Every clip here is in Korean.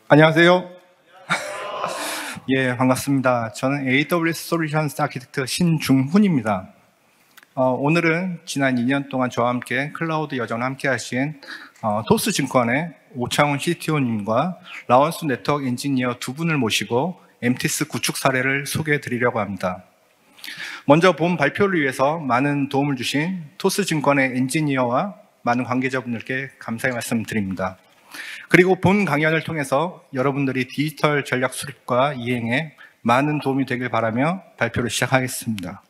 안녕하세요. 예, 반갑습니다. 저는 AWS 솔루션스 아키텍트 신중훈입니다. 오늘은 지난 2년 동안 저와 함께 클라우드 여정을 함께 하신 토스증권의 오창훈 CTO님과 라원수 네트워크 엔지니어 두 분을 모시고 MTS 구축 사례를 소개해 드리려고 합니다. 먼저 본 발표를 위해서 많은 도움을 주신 토스증권의 엔지니어와 많은 관계자분들께 감사의 말씀드립니다. 그리고 본 강연을 통해서 여러분들이 디지털 전략 수립과 이행에 많은 도움이 되길 바라며 발표를 시작하겠습니다.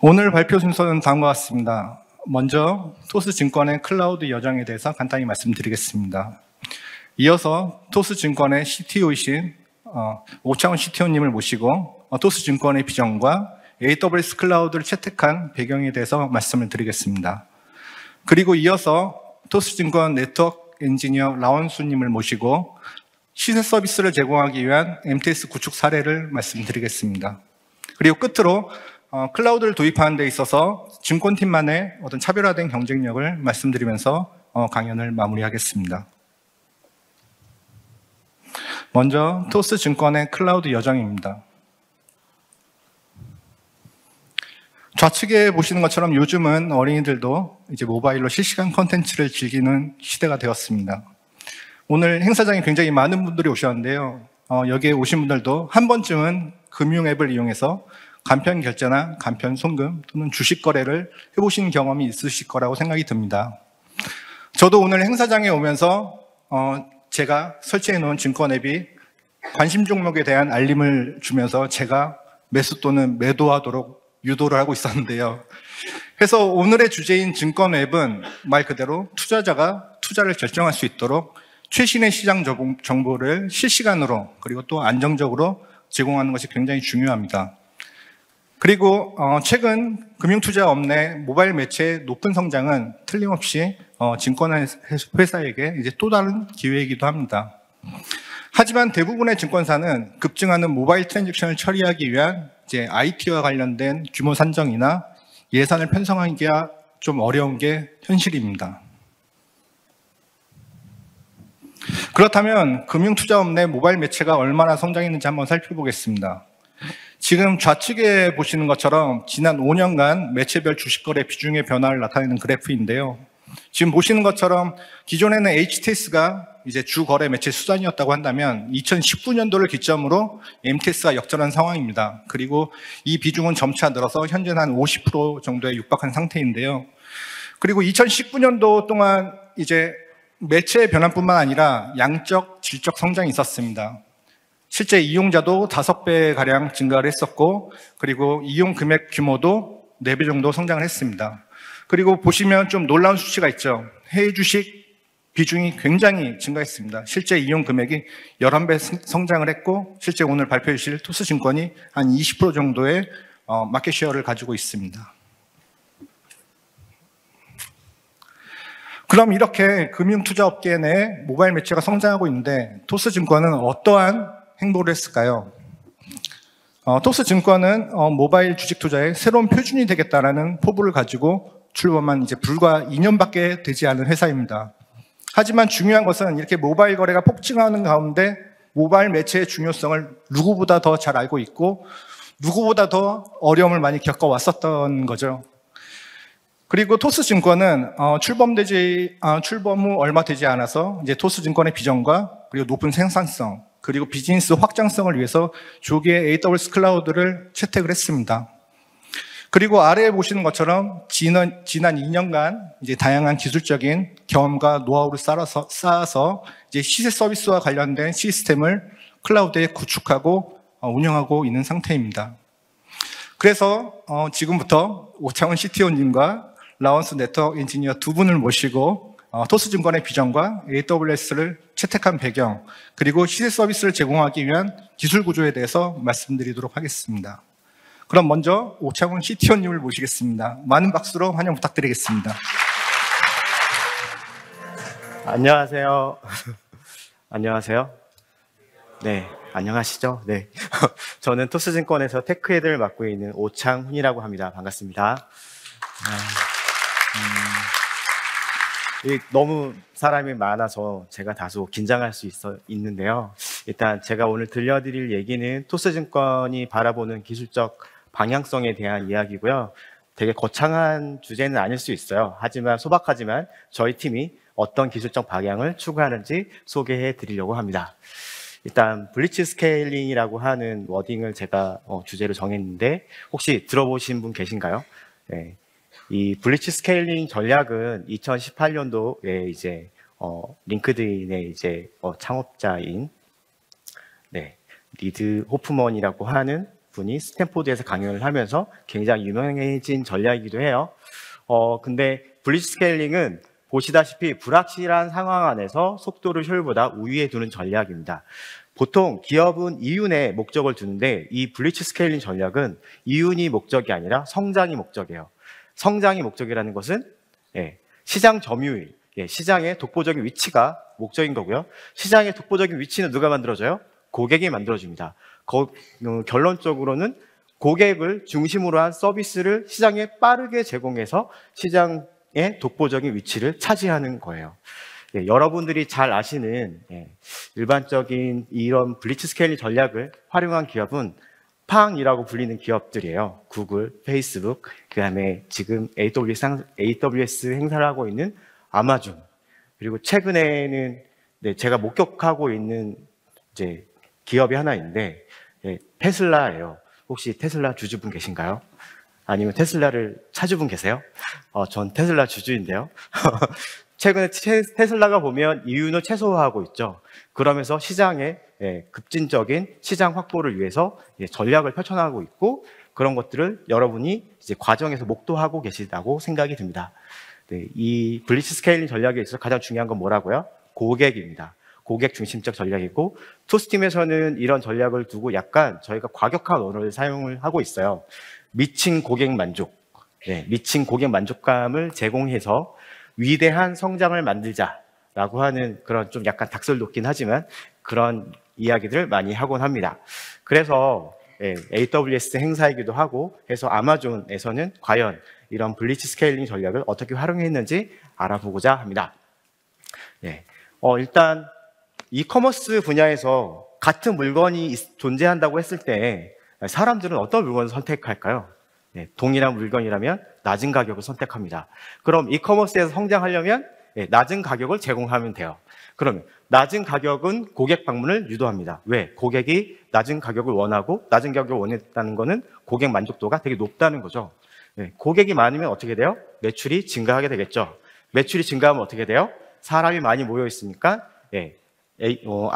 오늘 발표 순서는 다음과 같습니다. 먼저 토스증권의 클라우드 여정에 대해서 간단히 말씀드리겠습니다. 이어서 토스증권의 CTO이신 오창훈 CTO님을 모시고 토스증권의 비전과 AWS 클라우드를 채택한 배경에 대해서 말씀을 드리겠습니다. 그리고 이어서 토스증권 네트워크 엔지니어 라원수님을 모시고 시세 서비스를 제공하기 위한 MTS 구축 사례를 말씀드리겠습니다. 그리고 끝으로 클라우드를 도입하는 데 있어서 증권팀만의 어떤 차별화된 경쟁력을 말씀드리면서 강연을 마무리하겠습니다. 먼저 토스증권의 클라우드 여정입니다. 좌측에 보시는 것처럼 요즘은 어린이들도 이제 모바일로 실시간 콘텐츠를 즐기는 시대가 되었습니다. 오늘 행사장에 굉장히 많은 분들이 오셨는데요. 여기에 오신 분들도 한 번쯤은 금융 앱을 이용해서 간편 결제나 간편 송금 또는 주식 거래를 해보신 경험이 있으실 거라고 생각이 듭니다. 저도 오늘 행사장에 오면서 제가 설치해 놓은 증권 앱이 관심 종목에 대한 알림을 주면서 제가 매수 또는 매도하도록 유도를 하고 있었는데요. 그래서 오늘의 주제인 증권 앱은 말 그대로 투자자가 투자를 결정할 수 있도록 최신의 시장 정보를 실시간으로 그리고 또 안정적으로 제공하는 것이 굉장히 중요합니다. 그리고 최근 금융투자 업내 모바일 매체의 높은 성장은 틀림없이 증권회사에게 이제 또 다른 기회이기도 합니다. 하지만 대부분의 증권사는 급증하는 모바일 트랜잭션을 처리하기 위한 이제 IT와 관련된 규모 산정이나 예산을 편성하기가 좀 어려운 게 현실입니다. 그렇다면 금융투자업 내 모바일 매체가 얼마나 성장했는지 한번 살펴보겠습니다. 지금 좌측에 보시는 것처럼 지난 5년간 매체별 주식거래 비중의 변화를 나타내는 그래프인데요. 지금 보시는 것처럼 기존에는 HTS가 이제 주 거래 매체 수단이었다고 한다면 2019년도를 기점으로 MTS가 역전한 상황입니다. 그리고 이 비중은 점차 늘어서 현재는 한 50% 정도에 육박한 상태인데요. 그리고 2019년도 동안 이제 매체의 변화뿐만 아니라 양적, 질적 성장이 있었습니다. 실제 이용자도 5배 가량 증가를 했었고, 그리고 이용 금액 규모도 4배 정도 성장을 했습니다. 그리고 보시면 좀 놀라운 수치가 있죠. 해외 주식 비중이 굉장히 증가했습니다. 실제 이용 금액이 11배 성장을 했고, 실제 오늘 발표해 주실 토스증권이 한 20% 정도의 마켓쉐어를 가지고 있습니다. 그럼 이렇게 금융투자업계 내 모바일 매체가 성장하고 있는데 토스증권은 어떠한 행보를 했을까요? 토스증권은 모바일 주식 투자의 새로운 표준이 되겠다라는 포부를 가지고 출범한 이제 불과 2년밖에 되지 않은 회사입니다. 하지만 중요한 것은 이렇게 모바일 거래가 폭증하는 가운데 모바일 매체의 중요성을 누구보다 더 잘 알고 있고 누구보다 더 어려움을 많이 겪어왔었던 거죠. 그리고 토스증권은 출범 후 얼마 되지 않아서 이제 토스증권의 비전과 그리고 높은 생산성 그리고 비즈니스 확장성을 위해서 조기에 AWS 클라우드를 채택을 했습니다. 그리고 아래에 보시는 것처럼 지난 2년간 이제 다양한 기술적인 경험과 노하우를 쌓아서 이제 시세 서비스와 관련된 시스템을 클라우드에 구축하고 운영하고 있는 상태입니다. 그래서 지금부터 오창훈 CTO님과 라원스 네트워크 엔지니어 두 분을 모시고 토스증권의 비전과 AWS를 채택한 배경 그리고 시세 서비스를 제공하기 위한 기술 구조에 대해서 말씀드리도록 하겠습니다. 그럼 먼저 오창훈 CTO님을 모시겠습니다. 많은 박수로 환영 부탁드리겠습니다. 안녕하세요. 안녕하세요. 네, 안녕하시죠? 네. 저는 토스증권에서 테크헤드를 맡고 있는 오창훈이라고 합니다. 반갑습니다. 너무 사람이 많아서 제가 다소 긴장할 수 있는데요. 일단 제가 오늘 들려드릴 얘기는 토스증권이 바라보는 기술적 방향성에 대한 이야기고요. 되게 거창한 주제는 아닐 수 있어요. 하지만 소박하지만 저희 팀이 어떤 기술적 방향을 추구하는지 소개해 드리려고 합니다. 일단 블리츠 스케일링이라고 하는 워딩을 제가 주제로 정했는데 혹시 들어보신 분 계신가요? 네. 이 블리츠 스케일링 전략은 2018년도에 이제 링크드인의 이제 창업자인 리드 호프먼이라고 하는 분이 스탠포드에서 강연을 하면서 굉장히 유명해진 전략이기도 해요. 근데 블리츠 스케일링은 보시다시피 불확실한 상황 안에서 속도를 효율보다 우위에 두는 전략입니다. 보통 기업은 이윤에 목적을 두는데 이 블리츠 스케일링 전략은 이윤이 목적이 아니라 성장이 목적이에요. 성장이 목적이라는 것은 시장 점유율, 시장의 독보적인 위치가 목적인 거고요. 시장의 독보적인 위치는 누가 만들어줘요? 고객이 만들어줍니다. 결론적으로는 고객을 중심으로 한 서비스를 시장에 빠르게 제공해서 시장의 독보적인 위치를 차지하는 거예요. 여러분들이 잘 아시는 일반적인 이런 블리츠 스케일링 전략을 활용한 기업은 팡이라고 불리는 기업들이에요. 구글, 페이스북, 그다음에 지금 AWS 행사를 하고 있는 아마존, 그리고 최근에는 제가 목격하고 있는 이제 기업이 하나 있는데 테슬라예요. 혹시 테슬라 주주분 계신가요? 아니면 테슬라를 차주분 계세요? 전 테슬라 주주인데요. 최근에 테슬라가 보면 이윤을 최소화하고 있죠. 그러면서 시장에 급진적인 시장 확보를 위해서 전략을 펼쳐나가고 있고 그런 것들을 여러분이 이제 과정에서 목도하고 계시다고 생각이 듭니다. 이 블리츠 스케일링 전략에 있어서 가장 중요한 건 뭐라고요? 고객입니다. 고객 중심적 전략이고 토스팀에서는 이런 전략을 두고 약간 저희가 과격한 언어를 사용을 하고 있어요. 미친 고객 만족, 미친 고객 만족감을 제공해서 위대한 성장을 만들자라고 하는 그런 좀 약간 닭설 돋긴 하지만 그런 이야기들을 많이 하곤 합니다. 그래서 AWS 행사이기도 하고 해서 아마존에서는 과연 이런 블리츠 스케일링 전략을 어떻게 활용했는지 알아보고자 합니다. 일단 이커머스 분야에서 같은 물건이 존재한다고 했을 때 사람들은 어떤 물건을 선택할까요? 동일한 물건이라면 낮은 가격을 선택합니다. 그럼 이커머스에서 성장하려면 낮은 가격을 제공하면 돼요. 그러면 낮은 가격은 고객 방문을 유도합니다. 왜? 고객이 낮은 가격을 원하고 낮은 가격을 원했다는 것은 고객 만족도가 되게 높다는 거죠. 고객이 많으면 어떻게 돼요? 매출이 증가하게 되겠죠. 매출이 증가하면 어떻게 돼요? 사람이 많이 모여 있으니까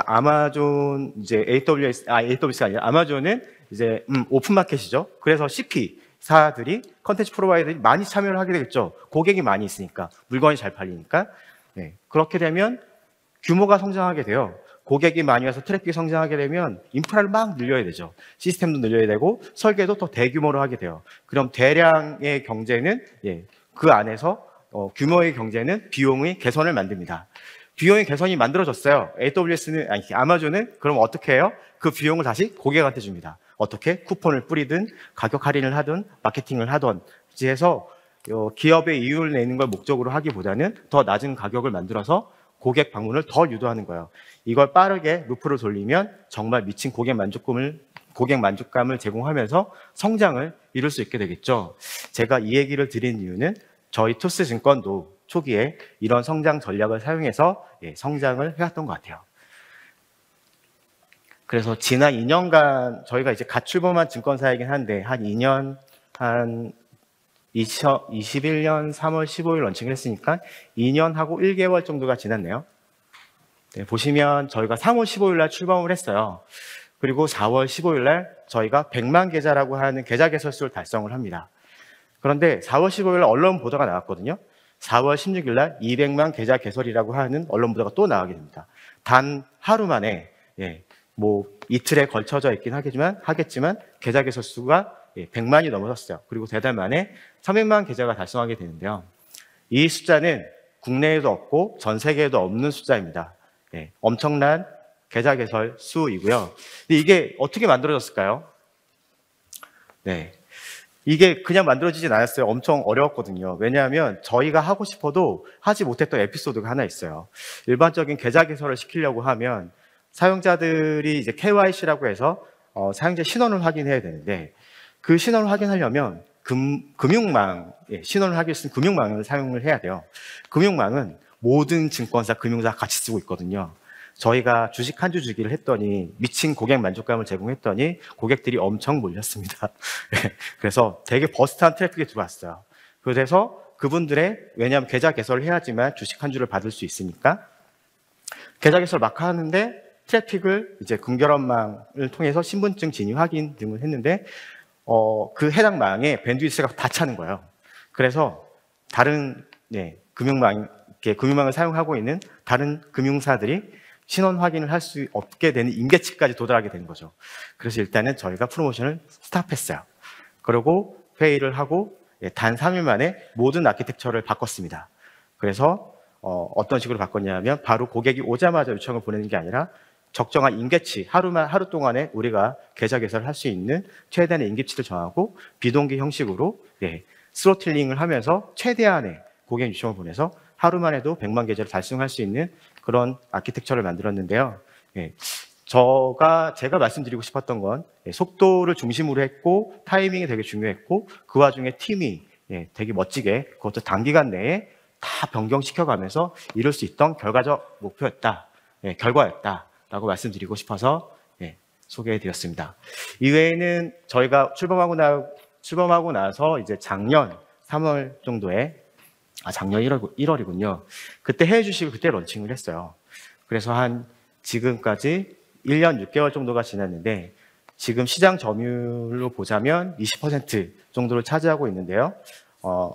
아마존 이제 AWS가 아니라 아마존은 이제 오픈마켓이죠. 그래서 CP사들이 컨텐츠 프로바이더들이 많이 참여를 하게 되겠죠. 고객이 많이 있으니까 물건이 잘 팔리니까 그렇게 되면 규모가 성장하게 돼요. 고객이 많이 와서 트래픽이 성장하게 되면 인프라를 막 늘려야 되죠. 시스템도 늘려야 되고 설계도 더 대규모로 하게 돼요. 그럼 대량의 경제는 그 안에서 규모의 경제는 비용의 개선을 만듭니다. 비용의 개선이 만들어졌어요. 아마존은 그럼 어떻게 해요? 그 비용을 다시 고객한테 줍니다. 어떻게? 쿠폰을 뿌리든 가격 할인을 하든 마케팅을 하든 해서 기업의 이윤을 내는 걸 목적으로 하기보다는 더 낮은 가격을 만들어서 고객 방문을 더 유도하는 거예요. 이걸 빠르게 루프로 돌리면 정말 미친 고객 만족감을 제공하면서 성장을 이룰 수 있게 되겠죠. 제가 이 얘기를 드린 이유는 저희 토스증권도 초기에 이런 성장 전략을 사용해서 성장을 해왔던 것 같아요. 그래서 지난 2년간 저희가 이제 갓 출범한 증권사이긴 한데 한 2년, 한 2021년 3월 15일 런칭을 했으니까 2년하고 1개월 정도가 지났네요. 보시면 저희가 3월 15일 날 출범을 했어요. 그리고 4월 15일 날 저희가 100만 계좌라고 하는 계좌 개설수를 달성을 합니다. 그런데 4월 15일 날 언론 보도가 나왔거든요. 4월 16일 날 200만 계좌 개설이라고 하는 언론 보도가 또 나오게 됩니다. 단 하루 만에 이틀에 걸쳐져 있긴 하겠지만 계좌 개설 수가 100만이 넘어섰어요. 그리고 3달 만에 300만 계좌가 달성하게 되는데요. 이 숫자는 국내에도 없고 전 세계에도 없는 숫자입니다. 엄청난 계좌 개설 수이고요. 근데 이게 어떻게 만들어졌을까요? 이게 그냥 만들어지진 않았어요. 엄청 어려웠거든요. 왜냐하면 저희가 하고 싶어도 하지 못했던 에피소드가 하나 있어요. 일반적인 계좌 개설을 시키려고 하면 사용자들이 이제 KYC라고 해서 사용자 신원을 확인해야 되는데, 그 신원을 확인하려면 금융망, 신원을 하기 위해서는 금융망을 사용을 해야 돼요. 금융망은 모든 증권사, 금융사 같이 쓰고 있거든요. 저희가 주식 한 주 주기를 했더니 미친 고객 만족감을 제공했더니 고객들이 엄청 몰렸습니다. 그래서 되게 버스트한 트래픽이 들어왔어요. 그래서 그분들의, 왜냐하면 계좌 개설을 해야지만 주식 한 주를 받을 수 있으니까 계좌 개설 막 하는데 트래픽을 이제 금결원망을 통해서 신분증 진위 확인 등을 했는데 그 해당 망에 밴드위스가 다 차는 거예요. 그래서 다른 금융망을 사용하고 있는 다른 금융사들이 신원 확인을 할 수 없게 되는 임계치까지 도달하게 되는 거죠. 그래서 일단은 저희가 프로모션을 스탑했어요. 그리고 회의를 하고 단 3일 만에 모든 아키텍처를 바꿨습니다. 그래서 어떤 식으로 바꿨냐면 바로 고객이 오자마자 요청을 보내는 게 아니라 적정한 임계치, 하루 동안에 우리가 계좌 개설을 할 수 있는 최대한의 임계치를 정하고 비동기 형식으로 스로틀링을 하면서 최대한의 고객 요청을 보내서 하루만 해도 100만 계좌를 달성할 수 있는 그런 아키텍처를 만들었는데요. 제가 말씀드리고 싶었던 건 속도를 중심으로 했고 타이밍이 되게 중요했고 그 와중에 팀이 되게 멋지게 그것도 단기간 내에 다 변경시켜가면서 이룰 수 있던 결과적 목표였다, 결과였다라고 말씀드리고 싶어서 소개해드렸습니다. 이외에는 저희가 출범하고 나서 이제 작년 3월 정도에 작년 1월이군요. 그때 해외 주식을 그때 런칭을 했어요. 그래서 지금까지 1년 6개월 정도가 지났는데 지금 시장 점유율로 보자면 20% 정도를 차지하고 있는데요.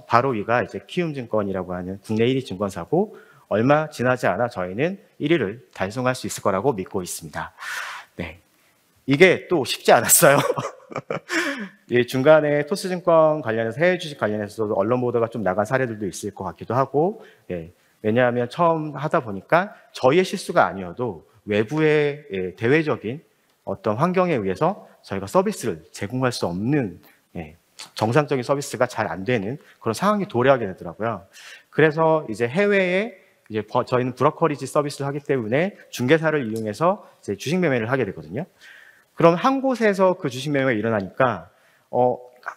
바로 위가 이제 키움증권이라고 하는 국내 1위 증권사고 얼마 지나지 않아 저희는 1위를 달성할 수 있을 거라고 믿고 있습니다. 네, 이게 또 쉽지 않았어요. 중간에 토스증권 관련해서 해외 주식 관련해서도 언론 보도가 좀 나간 사례들도 있을 것 같기도 하고, 왜냐하면 처음 하다 보니까 저희의 실수가 아니어도 외부의 대외적인 어떤 환경에 의해서 저희가 서비스를 제공할 수 없는 정상적인 서비스가 잘 안 되는 그런 상황이 도래하게 되더라고요. 그래서 이제 해외에 저희는 브로커리지 서비스를 하기 때문에 중개사를 이용해서 이제 주식 매매를 하게 되거든요. 그럼 한 곳에서 그 주식 매매가 일어나니까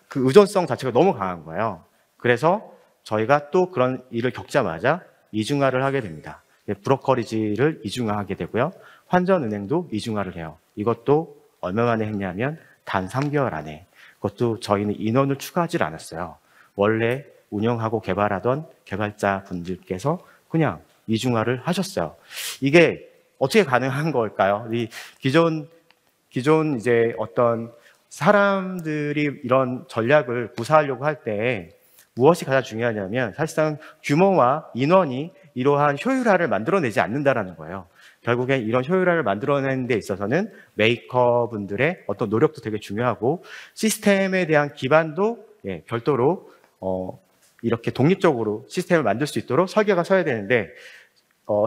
그 의존성 자체가 너무 강한 거예요. 그래서 저희가 또 그런 일을 겪자마자 이중화를 하게 됩니다. 브로커리지를 이중화하게 되고요. 환전은행도 이중화를 해요. 이것도 얼마 만에 했냐면 단 3개월 안에. 그것도 저희는 인원을 추가하지 않았어요. 원래 운영하고 개발하던 개발자 분들께서 그냥 이중화를 하셨어요. 이게 어떻게 가능한 걸까요? 이 기존 이제 어떤 사람들이 이런 전략을 구사하려고 할 때 무엇이 가장 중요하냐면 사실상 규모와 인원이 이러한 효율화를 만들어내지 않는다라는 거예요. 결국엔 이런 효율화를 만들어내는 데 있어서는 메이커분들의 어떤 노력도 되게 중요하고 시스템에 대한 기반도 별도로 이렇게 독립적으로 시스템을 만들 수 있도록 설계가 서야 되는데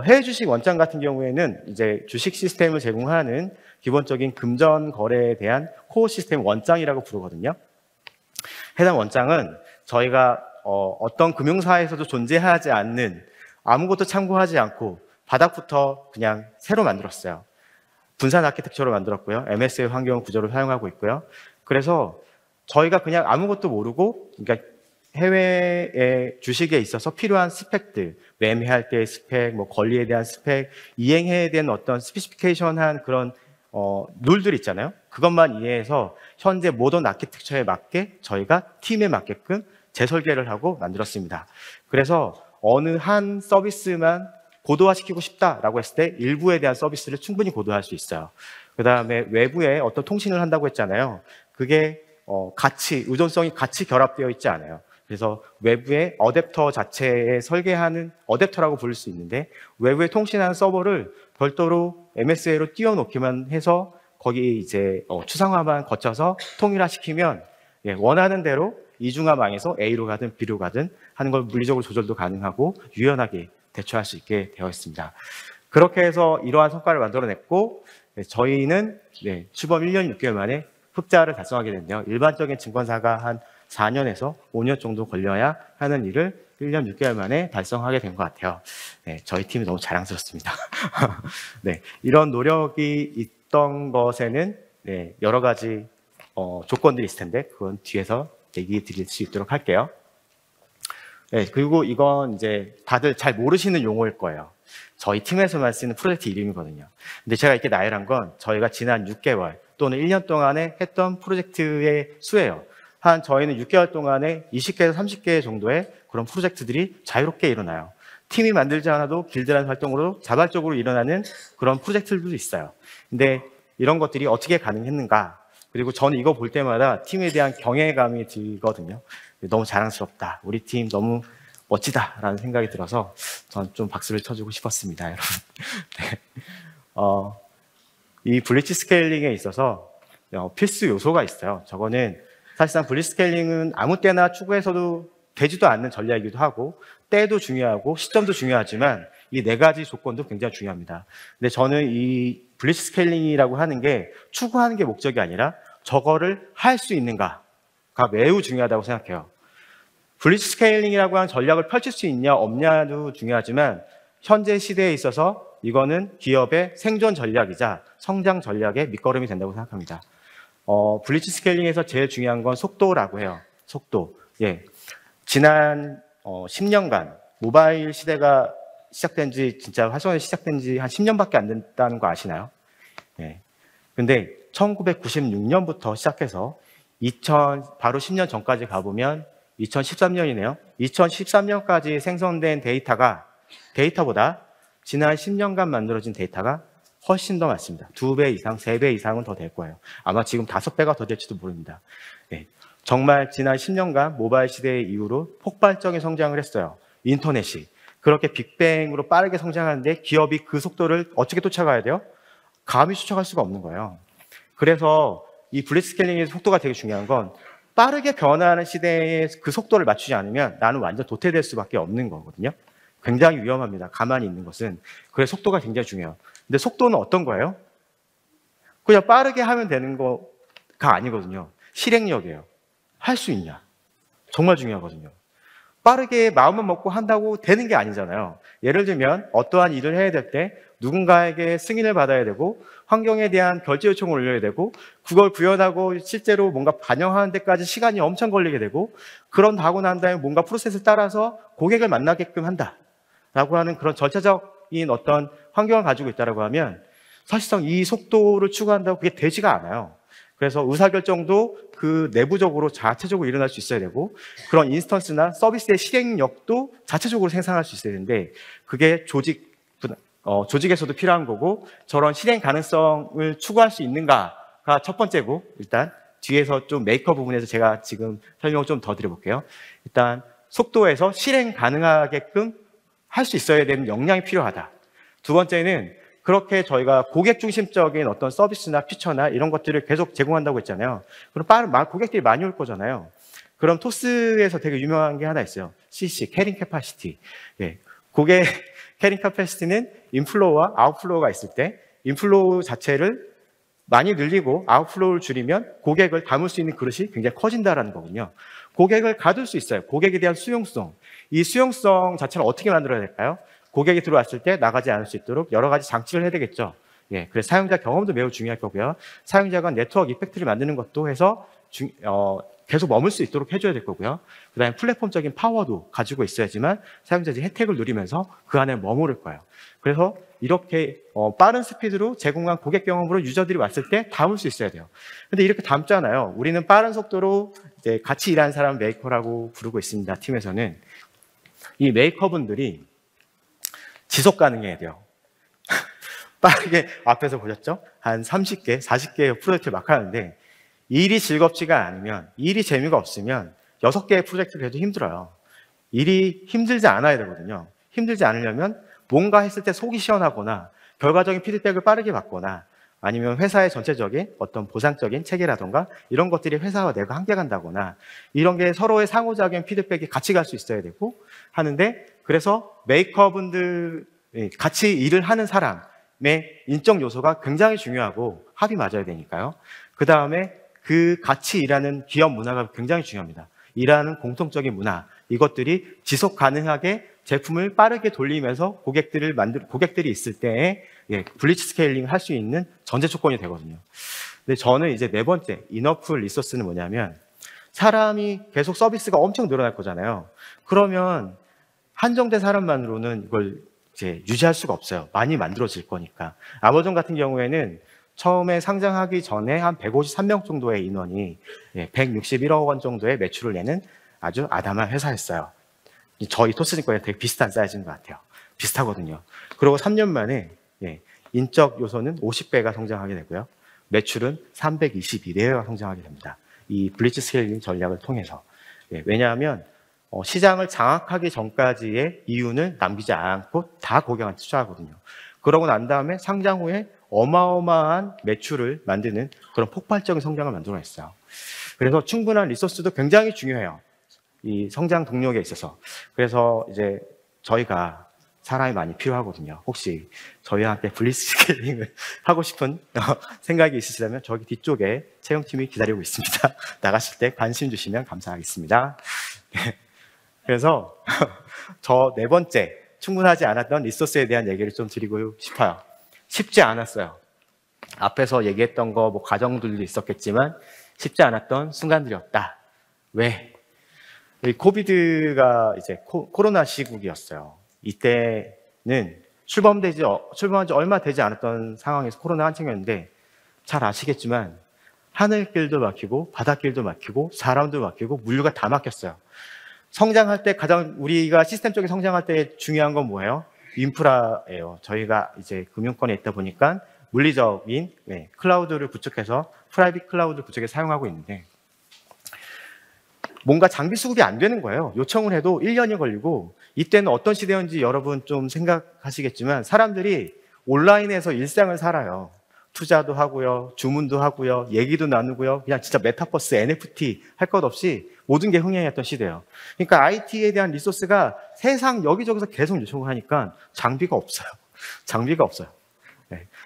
해외 주식 원장 같은 경우에는 이제 주식 시스템을 제공하는 기본적인 금전 거래에 대한 코어 시스템 원장이라고 부르거든요. 해당 원장은 저희가 어떤 금융사에서도 존재하지 않는 아무것도 참고하지 않고 바닥부터 그냥 새로 만들었어요. 분산 아키텍처로 만들었고요. MSA 환경 구조를 사용하고 있고요. 그래서 저희가 그냥 아무것도 모르고, 그러니까 해외의 주식에 있어서 필요한 스펙들, 매매할 때의 스펙, 뭐 권리에 대한 스펙, 이행해야 되는 어떤 스페시피케이션한 그런 룰들 있잖아요. 그것만 이해해서 현재 모던 아키텍처에 맞게 저희가 팀에 맞게끔 재설계를 하고 만들었습니다. 그래서 어느 한 서비스만 고도화시키고 싶다라고 했을 때 일부에 대한 서비스를 충분히 고도화할 수 있어요. 그 다음에 외부에 어떤 통신을 한다고 했잖아요. 그게 의존성이 같이 결합되어 있지 않아요. 그래서 외부의 어댑터 자체에 설계하는 어댑터라고 부를 수 있는데 외부에 통신하는 서버를 별도로 MSA로 띄워놓기만 해서 거기 이제 추상화만 거쳐서 통일화시키면 원하는 대로 이중화망에서 A로 가든 B로 가든 하는 걸 물리적으로 조절도 가능하고 유연하게 대처할 수 있게 되어 있습니다. 그렇게 해서 이러한 성과를 만들어냈고 저희는 출범 1년 6개월 만에 흑자를 달성하게 됐는데요. 일반적인 증권사가 한 4년에서 5년 정도 걸려야 하는 일을 1년 6개월 만에 달성하게 된 것 같아요. 네, 저희 팀이 너무 자랑스럽습니다. 네, 이런 노력이 있던 것에는 네, 여러 가지 조건들이 있을 텐데 그건 뒤에서 얘기 드릴 수 있도록 할게요. 네, 그리고 이건 이제 다들 잘 모르시는 용어일 거예요. 저희 팀에서만 쓰는 프로젝트 이름이거든요. 근데 제가 이렇게 나열한 건 저희가 지난 6개월 또는 1년 동안에 했던 프로젝트의 수예요. 한 저희는 6개월 동안에 20개에서 30개 정도의 그런 프로젝트들이 자유롭게 일어나요. 팀이 만들지 않아도 길드라는 활동으로 자발적으로 일어나는 그런 프로젝트들도 있어요. 근데 이런 것들이 어떻게 가능했는가? 그리고 저는 이거 볼 때마다 팀에 대한 경외감이 들거든요. 너무 자랑스럽다. 우리 팀 너무 멋지다라는 생각이 들어서 저는 좀 박수를 쳐주고 싶었습니다, 여러분. 네. 이 블리츠 스케일링에 있어서 필수 요소가 있어요. 저거는 사실상 블리츠 스케일링은 아무 때나 추구해서도 되지도 않는 전략이기도 하고 때도 중요하고 시점도 중요하지만 이 네 가지 조건도 굉장히 중요합니다. 근데 저는 이 블리츠 스케일링이라고 하는 게 추구하는 게 목적이 아니라 저거를 할 수 있는가가 매우 중요하다고 생각해요. 블리츠 스케일링이라고 하는 전략을 펼칠 수 있냐 없냐도 중요하지만 현재 시대에 있어서 이거는 기업의 생존 전략이자 성장 전략의 밑거름이 된다고 생각합니다. 블리츠 스케일링에서 제일 중요한 건 속도라고 해요. 속도. 예. 지난 10년간 모바일 시대가 시작된 지 진짜 활성화가 시작된 지 한 10년밖에 안 됐다는 거 아시나요? 예. 근데 1996년부터 시작해서 바로 10년 전까지 가보면 2013년이네요. 2013년까지 생성된 데이터보다 지난 10년간 만들어진 데이터가 훨씬 더 많습니다. 2배 이상, 3배 이상은 더 될 거예요. 아마 지금 5배가 더 될지도 모릅니다. 네. 정말 지난 10년간 모바일 시대 이후로 폭발적인 성장을 했어요. 인터넷이. 그렇게 빅뱅으로 빠르게 성장하는데 기업이 그 속도를 어떻게 쫓아가야 돼요? 감히 쫓아갈 수가 없는 거예요. 그래서 이 블리츠 스케일링의 속도가 되게 중요한 건 빠르게 변화하는 시대에 그 속도를 맞추지 않으면 나는 완전 도태될 수밖에 없는 거거든요. 굉장히 위험합니다. 가만히 있는 것은. 그래서 속도가 굉장히 중요해요. 근데 속도는 어떤 거예요? 그냥 빠르게 하면 되는 거가 아니거든요. 실행력이에요. 할 수 있냐? 정말 중요하거든요. 빠르게 마음만 먹고 한다고 되는 게 아니잖아요. 예를 들면 어떠한 일을 해야 될 때 누군가에게 승인을 받아야 되고 환경에 대한 결제 요청을 올려야 되고 그걸 구현하고 실제로 뭔가 반영하는 데까지 시간이 엄청 걸리게 되고 그런다고 난 다음에 뭔가 프로세스를 따라서 고객을 만나게끔 한다라고 하는 그런 절차적인 어떤 환경을 가지고 있다고 하면 사실상 이 속도를 추구한다고 그게 되지가 않아요. 그래서 의사결정도 그 내부적으로 자체적으로 일어날 수 있어야 되고 그런 인스턴스나 서비스의 실행력도 자체적으로 생산할 수 있어야 되는데 그게 조직에서도 필요한 거고 저런 실행 가능성을 추구할 수 있는가가 첫 번째고 일단 뒤에서 좀 메이커 부분에서 제가 지금 설명을 좀 더 드려볼게요. 일단 속도에서 실행 가능하게끔 할 수 있어야 되는 역량이 필요하다. 두 번째는 그렇게 저희가 고객 중심적인 어떤 서비스나 피처나 이런 것들을 계속 제공한다고 했잖아요. 그럼 고객들이 많이 올 거잖아요. 그럼 토스에서 되게 유명한 게 하나 있어요. CC, 캐링 캐파시티. 예. 고객 캐링 캐파시티는 인플로우와 아웃플로우가 있을 때 인플로우 자체를 많이 늘리고 아웃플로우를 줄이면 고객을 담을 수 있는 그릇이 굉장히 커진다라는 거군요. 고객을 가둘 수 있어요. 고객에 대한 수용성. 이 수용성 자체를 어떻게 만들어야 될까요? 고객이 들어왔을 때 나가지 않을 수 있도록 여러 가지 장치를 해야 되겠죠. 예, 그래서 사용자 경험도 매우 중요할 거고요. 사용자가 네트워크 이펙트를 만드는 것도 해서 계속 머물 수 있도록 해줘야 될 거고요. 그 다음에 플랫폼적인 파워도 가지고 있어야지만 사용자들이 혜택을 누리면서 그 안에 머무를 거예요. 그래서 이렇게 빠른 스피드로 제공한 고객 경험으로 유저들이 왔을 때 담을 수 있어야 돼요. 근데 이렇게 담잖아요. 우리는 빠른 속도로 이제 같이 일하는 사람 메이커라고 부르고 있습니다. 팀에서는. 이 메이커분들이 지속 가능해야 돼요. 빠르게 앞에서 보셨죠? 한 30개, 40개의 프로젝트를 막 하는데 일이 즐겁지가 않으면, 일이 재미가 없으면 6개의 프로젝트를 해도 힘들어요. 일이 힘들지 않아야 되거든요. 힘들지 않으려면 뭔가 했을 때 속이 시원하거나 결과적인 피드백을 빠르게 받거나 아니면 회사의 전체적인 어떤 보상적인 체계라던가 이런 것들이 회사와 내가 함께 간다거나 이런 게 서로의 상호작용 피드백이 같이 갈 수 있어야 되고 하는데 그래서 메이커분들 같이 일을 하는 사람의 인적 요소가 굉장히 중요하고 합이 맞아야 되니까요. 그 다음에 그 같이 일하는 기업 문화가 굉장히 중요합니다. 일하는 공통적인 문화, 이것들이 지속 가능하게 제품을 빠르게 돌리면서 고객들이 있을 때에 블리츠 스케일링을 할 수 있는 전제 조건이 되거든요. 근데 저는 이제 네 번째 이너프 리소스는 뭐냐면, 사람이 계속 서비스가 엄청 늘어날 거잖아요. 그러면 한정된 사람만으로는 이걸 이제 유지할 수가 없어요. 많이 만들어질 거니까. 아마존 같은 경우에는 처음에 상장하기 전에 한 153명 정도의 인원이 161억 원 정도의 매출을 내는 아주 아담한 회사였어요. 저희 토스증권이랑 되게 비슷한 사이즈인 것 같아요. 비슷하거든요. 그리고 3년 만에 인적 요소는 50배가 성장하게 되고요. 매출은 321배가 성장하게 됩니다. 이 블리츠 스케일링 전략을 통해서. 왜냐하면 시장을 장악하기 전까지의 이윤을 남기지 않고 다 고객한테 투자하거든요. 그러고 난 다음에 상장 후에 어마어마한 매출을 만드는 그런 폭발적인 성장을 만들어냈어요. 그래서 충분한 리소스도 굉장히 중요해요. 이 성장 동력에 있어서. 그래서 이제 저희가 사람이 많이 필요하거든요. 혹시 저희와 함께 블리츠 스케일링을 하고 싶은 생각이 있으시다면 저기 뒤쪽에 채용팀이 기다리고 있습니다. 나가실 때 관심 주시면 감사하겠습니다. 그래서 저 네 번째, 충분하지 않았던 리소스에 대한 얘기를 좀 드리고 싶어요. 쉽지 않았어요. 앞에서 얘기했던 거 뭐 과정들도 있었겠지만 쉽지 않았던 순간들이었다. 왜? 코비드가 이제 코로나 시국이었어요. 이때는 출범한 지 얼마 되지 않았던 상황에서 코로나 한창이었는데, 잘 아시겠지만 하늘길도 막히고 바닷길도 막히고 사람도 막히고 물류가 다 막혔어요. 성장할 때 가장 우리가 시스템적인 성장할 때 중요한 건 뭐예요? 인프라예요. 저희가 이제 금융권에 있다 보니까 물리적인 클라우드를 구축해서 프라이빗 클라우드를 구축해서 사용하고 있는데, 뭔가 장비 수급이 안 되는 거예요. 요청을 해도 1년이 걸리고, 이때는 어떤 시대였는지 여러분 좀 생각하시겠지만 사람들이 온라인에서 일상을 살아요. 투자도 하고요, 주문도 하고요, 얘기도 나누고요. 그냥 진짜 메타버스, NFT 할 것 없이 모든 게 흥행했던 시대예요. 그러니까 IT에 대한 리소스가 세상 여기저기서 계속 요청을 하니까 장비가 없어요. 장비가 없어요.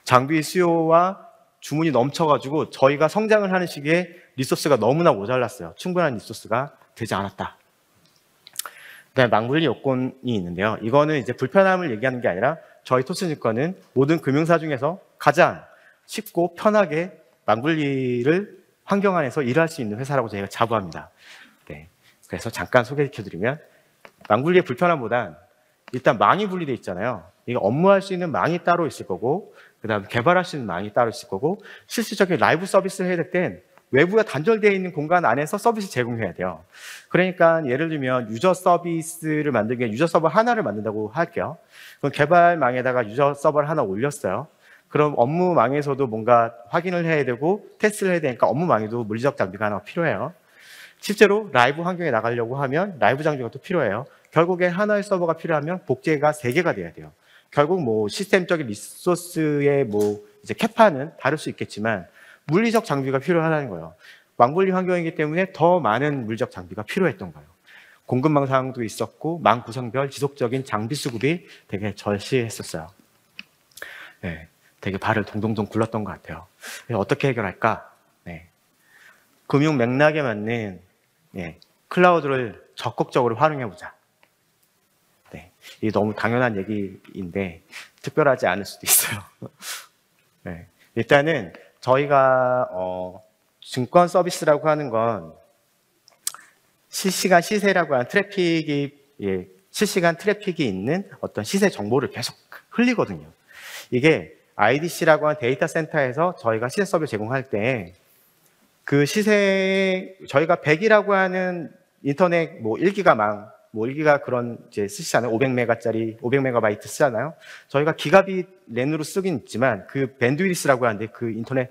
장비 수요와 주문이 넘쳐가지고 저희가 성장을 하는 시기에 리소스가 너무나 모자랐어요. 충분한 리소스가 되지 않았다. 그다음에 망분리 요건이 있는데요. 이거는 이제 불편함을 얘기하는 게 아니라 저희 토스증권은 모든 금융사 중에서 가장 쉽고 편하게 망분리를 환경 안에서 일할 수 있는 회사라고 저희가 자부합니다. 그래서 잠깐 소개시켜드리면, 망분리의 불편함보단 일단 망이 분리되어 있잖아요. 이게 업무할 수 있는 망이 따로 있을 거고, 그 다음에 개발할 수 있는 망이 따로 있을 거고, 실질적인 라이브 서비스를 해야 될 땐 외부가 단절되어 있는 공간 안에서 서비스 제공해야 돼요. 그러니까 예를 들면 유저 서비스를 만들기 위해 유저 서버 하나를 만든다고 할게요. 그럼 개발망에다가 유저 서버를 하나 올렸어요. 그럼 업무망에서도 뭔가 확인을 해야 되고 테스트를 해야 되니까 업무망에도 물리적 장비가 하나 필요해요. 실제로 라이브 환경에 나가려고 하면 라이브 장비가 또 필요해요. 결국에 하나의 서버가 필요하면 복제가 3개가 돼야 돼요. 결국 뭐 시스템적인 리소스의 뭐 이제 캐파는 다를 수 있겠지만 물리적 장비가 필요하다는 거예요. 망분리 환경이기 때문에 더 많은 물리적 장비가 필요했던 거예요. 공급망 상황도 있었고 망 구성별 지속적인 장비 수급이 되게 절실했었어요. 되게 발을 동동동 굴렀던 것 같아요. 어떻게 해결할까? 금융 맥락에 맞는 클라우드를 적극적으로 활용해보자. 이게 너무 당연한 얘기인데 특별하지 않을 수도 있어요. 일단은 저희가 증권 서비스라고 하는 건 실시간 시세라고 하는 실시간 트래픽이 있는 어떤 시세 정보를 계속 흘리거든요. 이게 IDC라고 하는 데이터 센터에서 저희가 시세 서비스 제공할 때 그 시세, 저희가 100이라고 하는 인터넷 뭐 1기가 망, 뭐 1기가 그런 이제 쓰시잖아요. 500메가바이트 쓰잖아요. 저희가 기가빗 랜으로 쓰긴 있지만 그 밴드위스라고 하는데 그 인터넷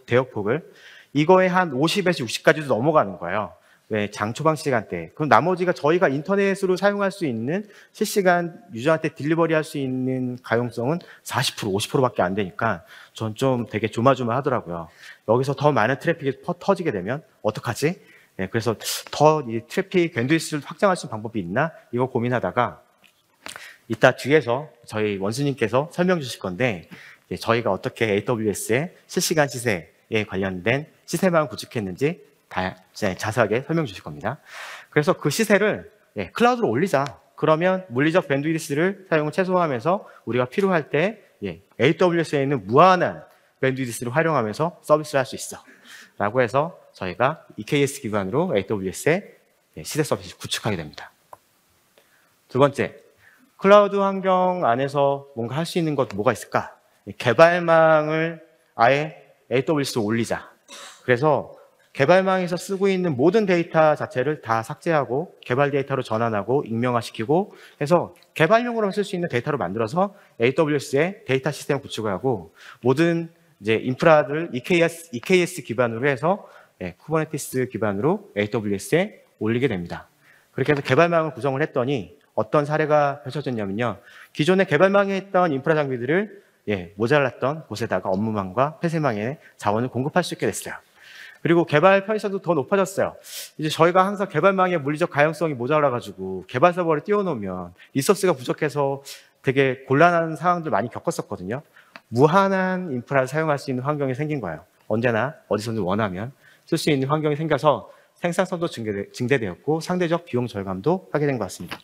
대역폭을 이거에 한 50에서 60까지도 넘어가는 거예요. 왜? 장초방 시간대. 그럼 나머지가 저희가 인터넷으로 사용할 수 있는 실시간 유저한테 딜리버리 할 수 있는 가용성은 40%, 50%밖에 안 되니까 전 좀 되게 조마조마하더라고요. 여기서 더 많은 트래픽이 터지게 되면 어떡하지? 그래서 더 이 트래픽 밴드위스를 확장할 수 있는 방법이 있나? 이거 고민하다가 이따 뒤에서 저희 원수님께서 설명 주실 건데 저희가 어떻게 AWS의 실시간 시세에 관련된 시스템을 구축했는지 자세하게 설명 주실 겁니다. 그래서 그 시세를 클라우드로 올리자. 그러면 물리적 밴드위드스를 사용을 최소화하면서 우리가 필요할 때 AWS에 있는 무한한 밴드위드스를 활용하면서 서비스를 할 수 있어. 라고 해서 저희가 EKS 기반으로 AWS의 시대 서비스를 구축하게 됩니다. 두 번째, 클라우드 환경 안에서 뭔가 할 수 있는 것 뭐가 있을까? 개발망을 아예 AWS로 올리자. 그래서 개발망에서 쓰고 있는 모든 데이터 자체를 다 삭제하고 개발 데이터로 전환하고 익명화시키고 해서 개발용으로 쓸 수 있는 데이터로 만들어서 AWS의 데이터 시스템을 구축을 하고 모든 이제 인프라를 EKS 기반으로 해서 쿠버네티스 기반으로 AWS에 올리게 됩니다. 그렇게 해서 개발망을 구성을 했더니 어떤 사례가 펼쳐졌냐면요. 기존에 개발망에 있던 인프라 장비들을 모자랐던 곳에다가 업무망과 폐쇄망에 자원을 공급할 수 있게 됐어요. 그리고 개발 편의성도 더 높아졌어요. 이제 저희가 항상 개발망의 물리적 가용성이 모자라가지고 개발 서버를 띄워놓으면 리소스가 부족해서 되게 곤란한 상황들 많이 겪었었거든요. 무한한 인프라를 사용할 수 있는 환경이 생긴 거예요. 언제나 어디서든 원하면 쓸 수 있는 환경이 생겨서 생산성도 증대되었고 상대적 비용 절감도 하게 된 것 같습니다.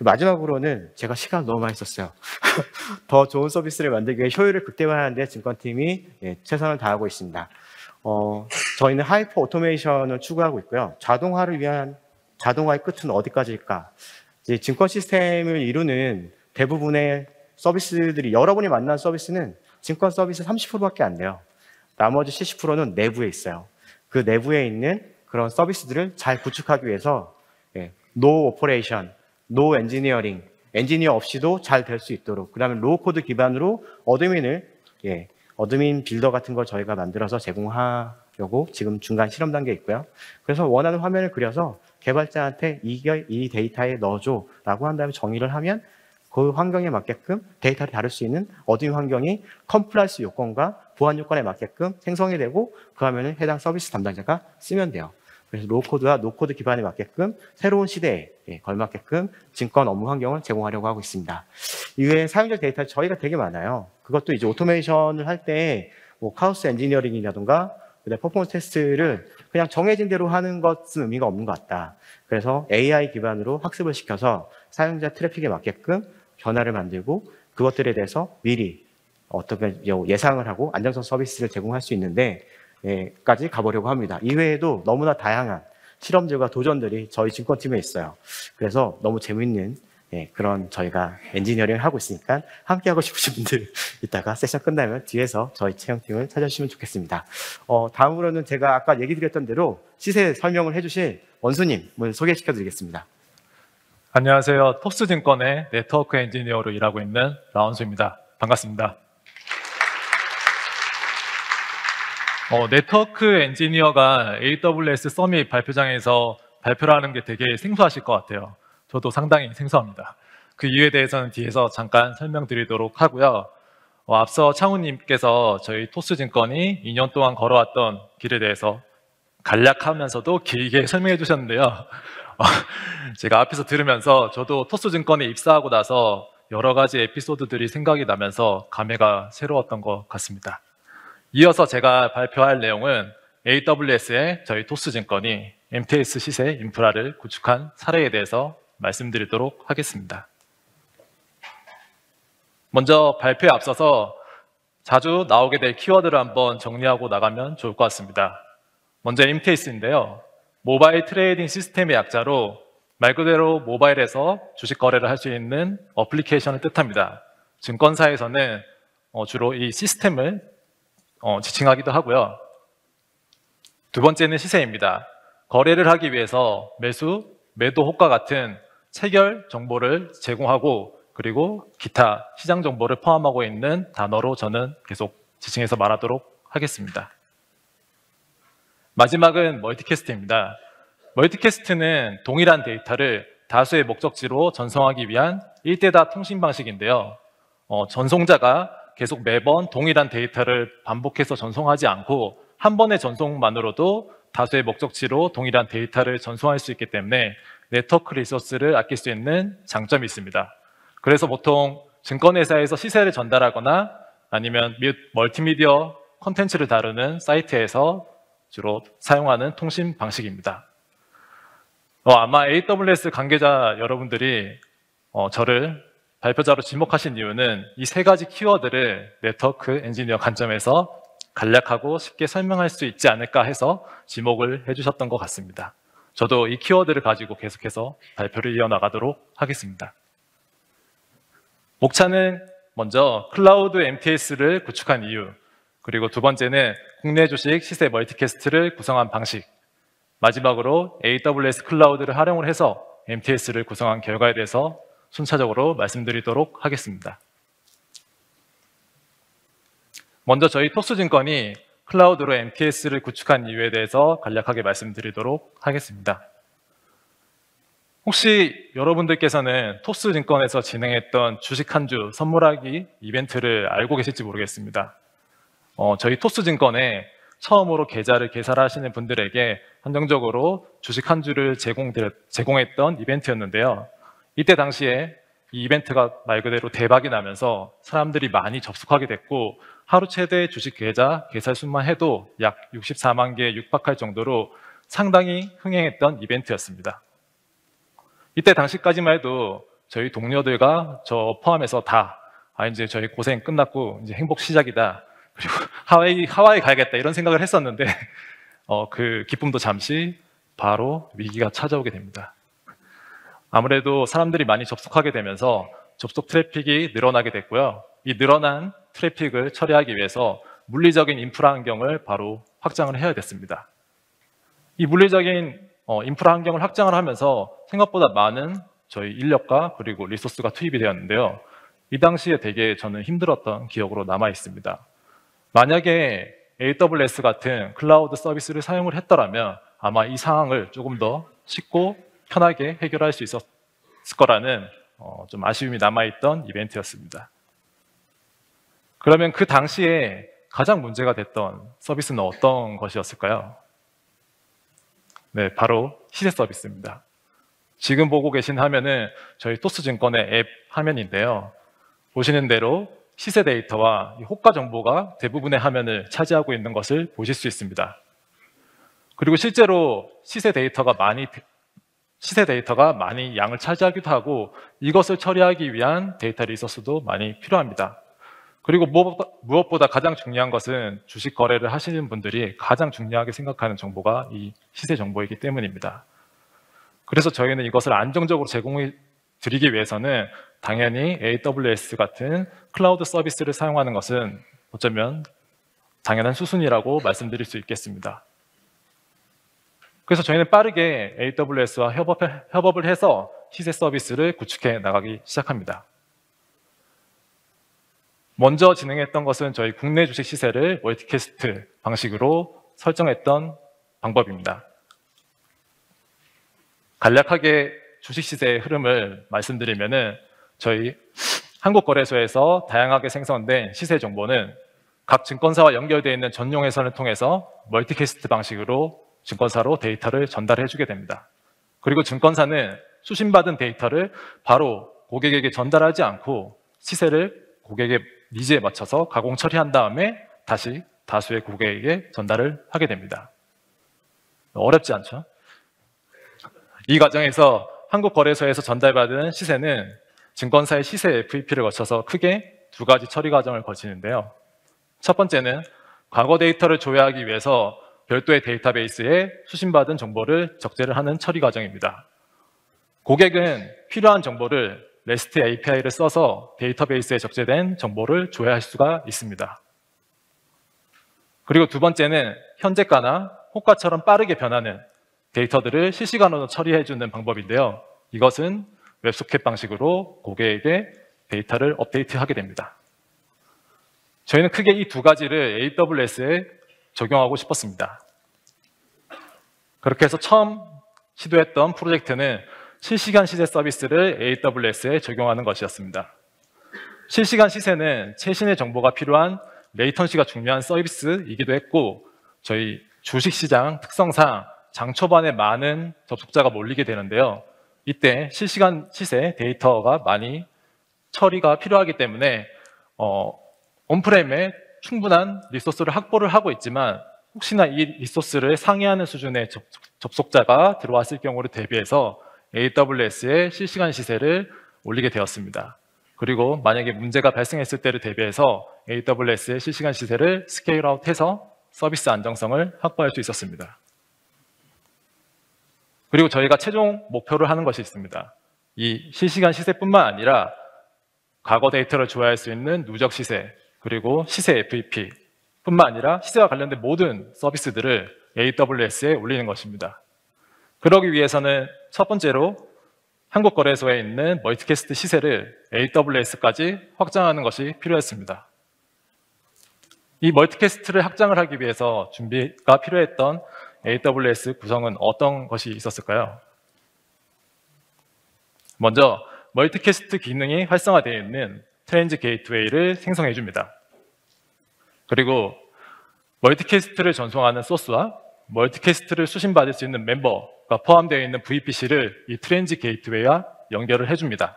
마지막으로는 제가 시간을 너무 많이 썼어요. 더 좋은 서비스를 만들기 위해 효율을 극대화하는데 증권팀이 최선을 다하고 있습니다. 저희는 하이퍼 오토메이션을 추구하고 있고요. 자동화를 위한 자동화의 끝은 어디까지일까? 이제 증권 시스템을 이루는 대부분의 서비스들이 여러분이 만난 서비스는 증권 서비스 30%밖에 안 돼요. 나머지 70%는 내부에 있어요. 그 내부에 있는 그런 서비스들을 잘 구축하기 위해서 노 오퍼레이션, 노 엔지니어링, 엔지니어 없이도 잘 될 수 있도록 그다음에 로우 코드 기반으로 어드민 빌더 같은 걸 저희가 만들어서 제공하려고 지금 중간 실험 단계에 있고요. 그래서 원하는 화면을 그려서 개발자한테 이 데이터에 넣어줘 라고 한 다음에 정의를 하면 그 환경에 맞게끔 데이터를 다룰 수 있는 어드민 환경이 컴플라이언스 요건과 보안 요건에 맞게끔 생성이 되고 그 화면을 해당 서비스 담당자가 쓰면 돼요. 그래서 로우코드와 노코드 기반에 맞게끔 새로운 시대에 걸맞게끔 증권 업무 환경을 제공하려고 하고 있습니다. 이외에 사용자 데이터 저희가 되게 많아요. 그것도 이제 오토메이션을 할 때 뭐 카오스 엔지니어링이라든가 퍼포먼스 테스트를 그냥 정해진 대로 하는 것은 의미가 없는 것 같다. 그래서 AI 기반으로 학습을 시켜서 사용자 트래픽에 맞게끔 변화를 만들고 그것들에 대해서 미리 어떻게 예상을 하고 안정성 서비스를 제공할 수 있는데 까지 가보려고 합니다. 이외에도 너무나 다양한 실험들과 도전들이 저희 증권팀에 있어요. 그래서 너무 재밌는 그런 저희가 엔지니어링을 하고 있으니까 함께 하고 싶으신 분들 이따가 세션 끝나면 뒤에서 저희 채용팀을 찾아주시면 좋겠습니다. 다음으로는 제가 아까 얘기 드렸던 대로 시세 설명을 해주실 원수님을 소개시켜 드리겠습니다. 안녕하세요. 톱스증권의 네트워크 엔지니어로 일하고 있는 라원수입니다. 반갑습니다. 네트워크 엔지니어가 AWS 서밋 발표장에서 발표를 하는 게 되게 생소하실 것 같아요. 저도 상당히 생소합니다. 그 이유에 대해서는 뒤에서 잠깐 설명드리도록 하고요. 앞서 창훈님께서 저희 토스증권이 2년 동안 걸어왔던 길에 대해서 간략하면서도 길게 설명해 주셨는데요. 제가 앞에서 들으면서 저도 토스증권에 입사하고 나서 여러 가지 에피소드들이 생각이 나면서 감회가 새로웠던 것 같습니다. 이어서 제가 발표할 내용은 AWS의 저희 토스증권이 MTS 시세 인프라를 구축한 사례에 대해서 말씀드리도록 하겠습니다. 먼저 발표에 앞서서 자주 나오게 될 키워드를 한번 정리하고 나가면 좋을 것 같습니다. 먼저 MTS인데요. 모바일 트레이딩 시스템의 약자로 말 그대로 모바일에서 주식 거래를 할 수 있는 어플리케이션을 뜻합니다. 증권사에서는 주로 이 시스템을 지칭하기도 하고요. 두 번째는 시세입니다. 거래를 하기 위해서 매수, 매도 호가 같은 체결 정보를 제공하고 그리고 기타 시장 정보를 포함하고 있는 단어로 저는 계속 지칭해서 말하도록 하겠습니다. 마지막은 멀티캐스트입니다. 멀티캐스트는 동일한 데이터를 다수의 목적지로 전송하기 위한 1대다 통신 방식인데요. 전송자가 계속 매번 동일한 데이터를 반복해서 전송하지 않고 한 번의 전송만으로도 다수의 목적지로 동일한 데이터를 전송할 수 있기 때문에 네트워크 리소스를 아낄 수 있는 장점이 있습니다. 그래서 보통 증권회사에서 시세를 전달하거나 아니면 멀티미디어 콘텐츠를 다루는 사이트에서 주로 사용하는 통신 방식입니다. 아마 AWS 관계자 여러분들이 저를 발표자로 지목하신 이유는 이 세 가지 키워드를 네트워크 엔지니어 관점에서 간략하고 쉽게 설명할 수 있지 않을까 해서 지목을 해주셨던 것 같습니다. 저도 이 키워드를 가지고 계속해서 발표를 이어나가도록 하겠습니다. 목차는 먼저 클라우드 MTS를 구축한 이유, 그리고 두 번째는 국내 주식 시세 멀티캐스트를 구성한 방식, 마지막으로 AWS 클라우드를 활용을 해서 MTS를 구성한 결과에 대해서 순차적으로 말씀드리도록 하겠습니다. 먼저 저희 토스증권이 클라우드로 MTS를 구축한 이유에 대해서 간략하게 말씀드리도록 하겠습니다. 혹시 여러분들께서는 토스증권에서 진행했던 주식 한 주 선물하기 이벤트를 알고 계실지 모르겠습니다. 저희 토스증권에 처음으로 계좌를 개설하시는 분들에게 한정적으로 주식 한 주를 제공했던 이벤트였는데요. 이때 당시에 이 이벤트가 말 그대로 대박이 나면서 사람들이 많이 접속하게 됐고 하루 최대 주식 계좌 개설 수만 해도 약 64만 개에 육박할 정도로 상당히 흥행했던 이벤트였습니다. 이때 당시까지만 해도 저희 동료들과 저 포함해서 다 이제 저희 고생 끝났고 이제 행복 시작이다. 그리고 하와이 가야겠다 이런 생각을 했었는데 그 기쁨도 잠시 바로 위기가 찾아오게 됩니다. 아무래도 사람들이 많이 접속하게 되면서 접속 트래픽이 늘어나게 됐고요. 이 늘어난 트래픽을 처리하기 위해서 물리적인 인프라 환경을 바로 확장을 해야 됐습니다. 이 물리적인 인프라 환경을 확장을 하면서 생각보다 많은 저희 인력과 그리고 리소스가 투입이 되었는데요. 이 당시에 되게 저는 힘들었던 기억으로 남아 있습니다. 만약에 AWS 같은 클라우드 서비스를 사용을 했더라면 아마 이 상황을 조금 더 쉽고 편하게 해결할 수 있었을 거라는 좀 아쉬움이 남아있던 이벤트였습니다. 그러면 그 당시에 가장 문제가 됐던 서비스는 어떤 것이었을까요? 네, 바로 시세 서비스입니다. 지금 보고 계신 화면은 저희 토스증권의 앱 화면인데요. 보시는 대로 시세 데이터와 호가 정보가 대부분의 화면을 차지하고 있는 것을 보실 수 있습니다. 그리고 실제로 시세 데이터가 많이 양을 차지하기도 하고 이것을 처리하기 위한 데이터 리소스도 많이 필요합니다. 그리고 무엇보다 가장 중요한 것은 주식 거래를 하시는 분들이 가장 중요하게 생각하는 정보가 이 시세 정보이기 때문입니다. 그래서 저희는 이것을 안정적으로 제공해 드리기 위해서는 당연히 AWS 같은 클라우드 서비스를 사용하는 것은 어쩌면 당연한 수순이라고 말씀드릴 수 있겠습니다. 그래서 저희는 빠르게 AWS와 협업을 해서 시세 서비스를 구축해 나가기 시작합니다. 먼저 진행했던 것은 저희 국내 주식 시세를 멀티캐스트 방식으로 설정했던 방법입니다. 간략하게 주식 시세의 흐름을 말씀드리면은 저희 한국거래소에서 다양하게 생성된 시세 정보는 각 증권사와 연결되어 있는 전용 회선을 통해서 멀티캐스트 방식으로 증권사로 데이터를 전달해 주게 됩니다. 그리고 증권사는 수신받은 데이터를 바로 고객에게 전달하지 않고 시세를 고객의 니즈에 맞춰서 가공 처리한 다음에 다시 다수의 고객에게 전달을 하게 됩니다. 어렵지 않죠? 이 과정에서 한국거래소에서 전달받은 시세는 증권사의 시세 FEP를 거쳐서 크게 두 가지 처리 과정을 거치는데요. 첫 번째는 과거 데이터를 조회하기 위해서 별도의 데이터베이스에 수신받은 정보를 적재를 하는 처리 과정입니다. 고객은 필요한 정보를 REST API를 써서 데이터베이스에 적재된 정보를 조회할 수가 있습니다. 그리고 두 번째는 현재가나 호가처럼 빠르게 변하는 데이터들을 실시간으로 처리해주는 방법인데요. 이것은 웹소켓 방식으로 고객에게 데이터를 업데이트하게 됩니다. 저희는 크게 이 두 가지를 AWS에 적용하고 싶었습니다. 그렇게 해서 처음 시도했던 프로젝트는 실시간 시세 서비스를 AWS에 적용하는 것이었습니다. 실시간 시세는 최신의 정보가 필요한 레이턴시가 중요한 서비스이기도 했고 저희 주식시장 특성상 장 초반에 많은 접속자가 몰리게 되는데요. 이때 실시간 시세 데이터가 많이 처리가 필요하기 때문에 온프렘에 충분한 리소스를 확보를 하고 있지만 혹시나 이 리소스를 상회하는 수준의 접속자가 들어왔을 경우를 대비해서 AWS의 실시간 시세를 올리게 되었습니다. 그리고 만약에 문제가 발생했을 때를 대비해서 AWS의 실시간 시세를 스케일 아웃해서 서비스 안정성을 확보할 수 있었습니다. 그리고 저희가 최종 목표를 하는 것이 있습니다. 이 실시간 시세뿐만 아니라 과거 데이터를 조회할 수 있는 누적 시세, 그리고 시세 FEP 뿐만 아니라 시세와 관련된 모든 서비스들을 AWS에 올리는 것입니다. 그러기 위해서는 첫 번째로 한국거래소에 있는 멀티캐스트 시세를 AWS까지 확장하는 것이 필요했습니다. 이 멀티캐스트를 확장을 하기 위해서 준비가 필요했던 AWS 구성은 어떤 것이 있었을까요? 먼저 멀티캐스트 기능이 활성화되어 있는 트랜지 게이트웨이를 생성해 줍니다. 그리고 멀티캐스트를 전송하는 소스와 멀티캐스트를 수신받을 수 있는 멤버가 포함되어 있는 VPC를 이 트랜지 게이트웨이와 연결을 해줍니다.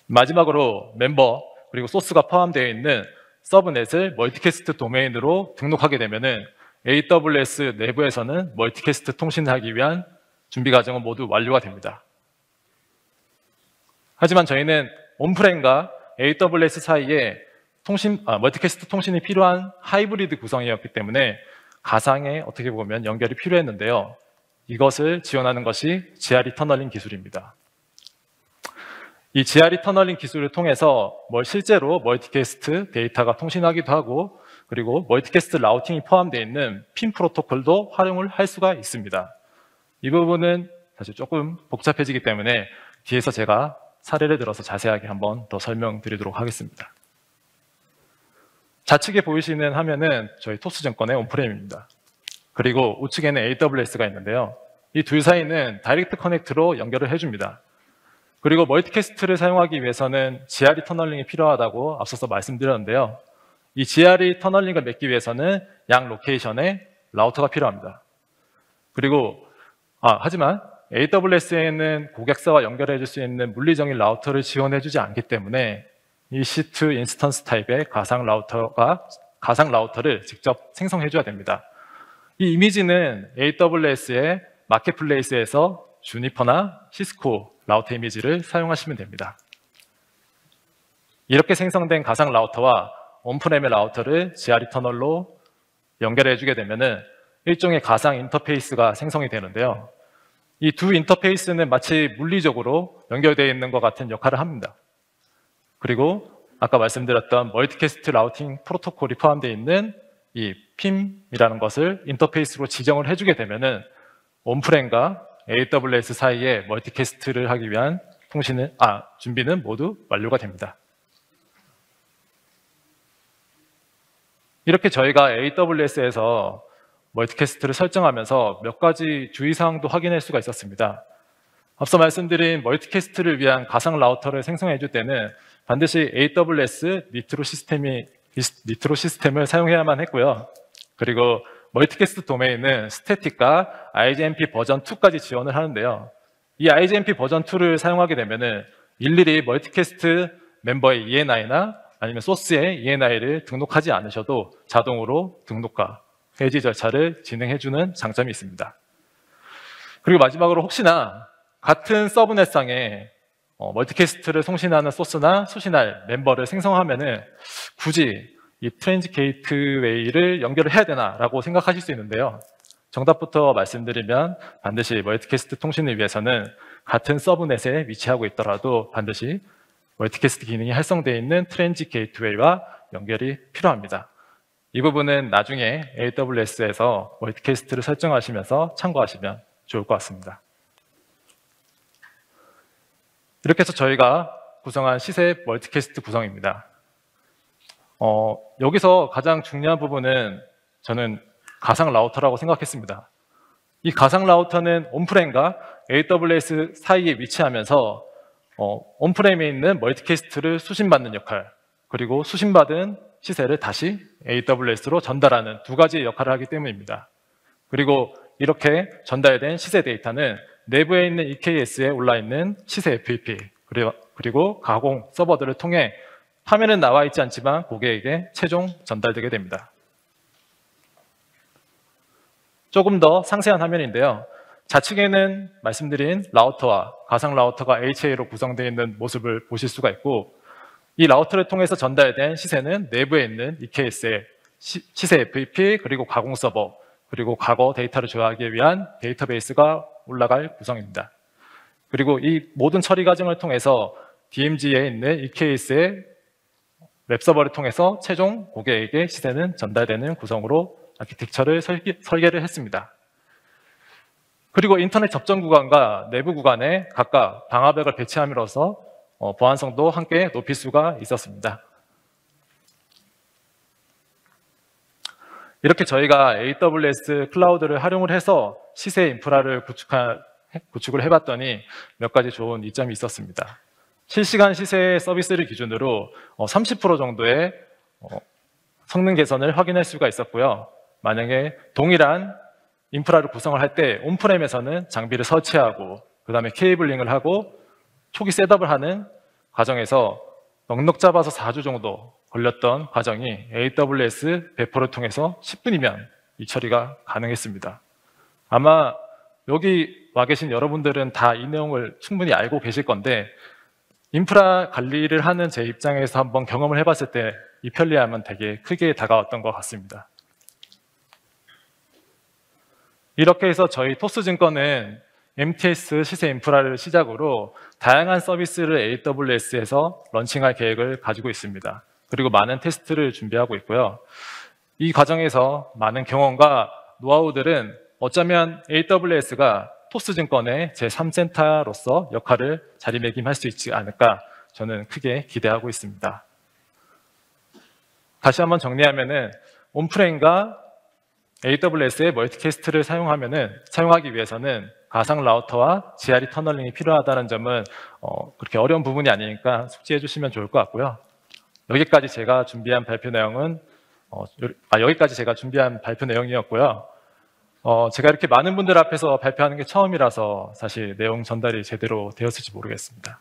마지막으로 멤버 그리고 소스가 포함되어 있는 서브넷을 멀티캐스트 도메인으로 등록하게 되면은 AWS 내부에서는 멀티캐스트 통신을 하기 위한 준비 과정은 모두 완료가 됩니다. 하지만 저희는 온프렘과 AWS 사이에 멀티캐스트 통신이 필요한 하이브리드 구성이었기 때문에 가상에 어떻게 보면 연결이 필요했는데요. 이것을 지원하는 것이 GRE 터널링 기술입니다. 이 GRE 터널링 기술을 통해서 실제로 멀티캐스트 데이터가 통신하기도 하고 그리고 멀티캐스트 라우팅이 포함되어 있는 핀 프로토콜도 활용을 할 수가 있습니다. 이 부분은 사실 조금 복잡해지기 때문에 뒤에서 제가 사례를 들어서 자세하게 한번 더 설명드리도록 하겠습니다. 좌측에 보이시는 화면은 저희 토스증권의 온프렘입니다. 그리고 우측에는 AWS가 있는데요. 이 둘 사이는 다이렉트 커넥트로 연결을 해줍니다. 그리고 멀티캐스트를 사용하기 위해서는 GRE 터널링이 필요하다고 앞서서 말씀드렸는데요. 이 GRE 터널링을 맺기 위해서는 양 로케이션에 라우터가 필요합니다. 그리고 하지만 AWS에는 고객사와 연결해 줄 수 있는 물리적인 라우터를 지원해 주지 않기 때문에 EC2 인스턴스 타입의 가상 라우터를 직접 생성해 줘야 됩니다. 이 이미지는 AWS의 마켓플레이스에서 주니퍼나 시스코 라우터 이미지를 사용하시면 됩니다. 이렇게 생성된 가상 라우터와 온프렘의 라우터를 GRE 터널로 연결해 주게 되면은 일종의 가상 인터페이스가 생성이 되는데요. 이 두 인터페이스는 마치 물리적으로 연결되어 있는 것 같은 역할을 합니다. 그리고 아까 말씀드렸던 멀티캐스트 라우팅 프로토콜이 포함되어 있는 이 PIM이라는 것을 인터페이스로 지정을 해주게 되면은 온프렘과 AWS 사이에 멀티캐스트를 하기 위한 준비는 모두 완료가 됩니다. 이렇게 저희가 AWS에서 멀티캐스트를 설정하면서 몇 가지 주의사항도 확인할 수가 있었습니다. 앞서 말씀드린 멀티캐스트를 위한 가상 라우터를 생성해 줄 때는 반드시 AWS 니트로 시스템을 사용해야만 했고요. 그리고 멀티캐스트 도메인은 스태틱과 IGMP 버전 2까지 지원을 하는데요. 이 IGMP 버전 2를 사용하게 되면은 일일이 멀티캐스트 멤버의 ENI나 아니면 소스의 ENI를 등록하지 않으셔도 자동으로 등록과 해지 절차를 진행해주는 장점이 있습니다. 그리고 마지막으로 혹시나 같은 서브넷상에 멀티캐스트를 송신하는 소스나 수신할 멤버를 생성하면은 굳이 이 트랜지 게이트웨이를 연결을 해야 되나라고 생각하실 수 있는데요. 정답부터 말씀드리면 반드시 멀티캐스트 통신을 위해서는 같은 서브넷에 위치하고 있더라도 반드시 멀티캐스트 기능이 활성되어 있는 트랜지 게이트웨이와 연결이 필요합니다. 이 부분은 나중에 AWS에서 멀티캐스트를 설정하시면서 참고하시면 좋을 것 같습니다. 이렇게 해서 저희가 구성한 시세 멀티캐스트 구성입니다. 여기서 가장 중요한 부분은 저는 가상 라우터라고 생각했습니다. 이 가상 라우터는 온프렘과 AWS 사이에 위치하면서 온프렘에 있는 멀티캐스트를 수신받는 역할, 그리고 수신받은 시세를 다시 AWS로 전달하는 두 가지 역할을 하기 때문입니다. 그리고 이렇게 전달된 시세 데이터는 내부에 있는 EKS에 올라있는 시세 FEP, 그리고 가공 서버들을 통해 화면은 나와 있지 않지만 고객에게 최종 전달되게 됩니다. 조금 더 상세한 화면인데요. 좌측에는 말씀드린 라우터와 가상 라우터가 HA로 구성되어 있는 모습을 보실 수가 있고, 이 라우터를 통해서 전달된 시세는 내부에 있는 EKS의 시세 FEP, 그리고 가공 서버, 그리고 과거 데이터를 조회하기 위한 데이터베이스가 올라갈 구성입니다. 그리고 이 모든 처리 과정을 통해서 DMZ에 있는 EKS의 웹 서버를 통해서 최종 고객에게 시세는 전달되는 구성으로 아키텍처를 설계를 했습니다. 그리고 인터넷 접점 구간과 내부 구간에 각각 방화벽을 배치함으로써 보안성도 함께 높일 수가 있었습니다. 이렇게 저희가 AWS 클라우드를 활용을 해서 시세 인프라를 구축을 해봤더니 몇 가지 좋은 이점이 있었습니다. 실시간 시세 서비스를 기준으로 30% 정도의 성능 개선을 확인할 수가 있었고요. 만약에 동일한 인프라를 구성을 할 때 온프렘에서는 장비를 설치하고 그 다음에 케이블링을 하고 초기 셋업을 하는 과정에서 넉넉 잡아서 4주 정도 걸렸던 과정이 AWS 배포를 통해서 10분이면 이 처리가 가능했습니다. 아마 여기 와 계신 여러분들은 다 이 내용을 충분히 알고 계실 건데, 인프라 관리를 하는 제 입장에서 한번 경험을 해봤을 때 이 편리함은 되게 크게 다가왔던 것 같습니다. 이렇게 해서 저희 토스증권은 MTS 시세 인프라를 시작으로 다양한 서비스를 AWS에서 런칭할 계획을 가지고 있습니다. 그리고 많은 테스트를 준비하고 있고요. 이 과정에서 많은 경험과 노하우들은 어쩌면 AWS가 토스증권의 제3센터로서 역할을 자리매김할 수 있지 않을까 저는 크게 기대하고 있습니다. 다시 한번 정리하면은 온프레임과 AWS의 멀티캐스트를 사용하기 위해서는 가상 라우터와 GRE 터널링이 필요하다는 점은 그렇게 어려운 부분이 아니니까 숙지해 주시면 좋을 것 같고요. 여기까지 제가 준비한 발표 내용이었고요. 제가 이렇게 많은 분들 앞에서 발표하는 게 처음이라서 사실 내용 전달이 제대로 되었을지 모르겠습니다.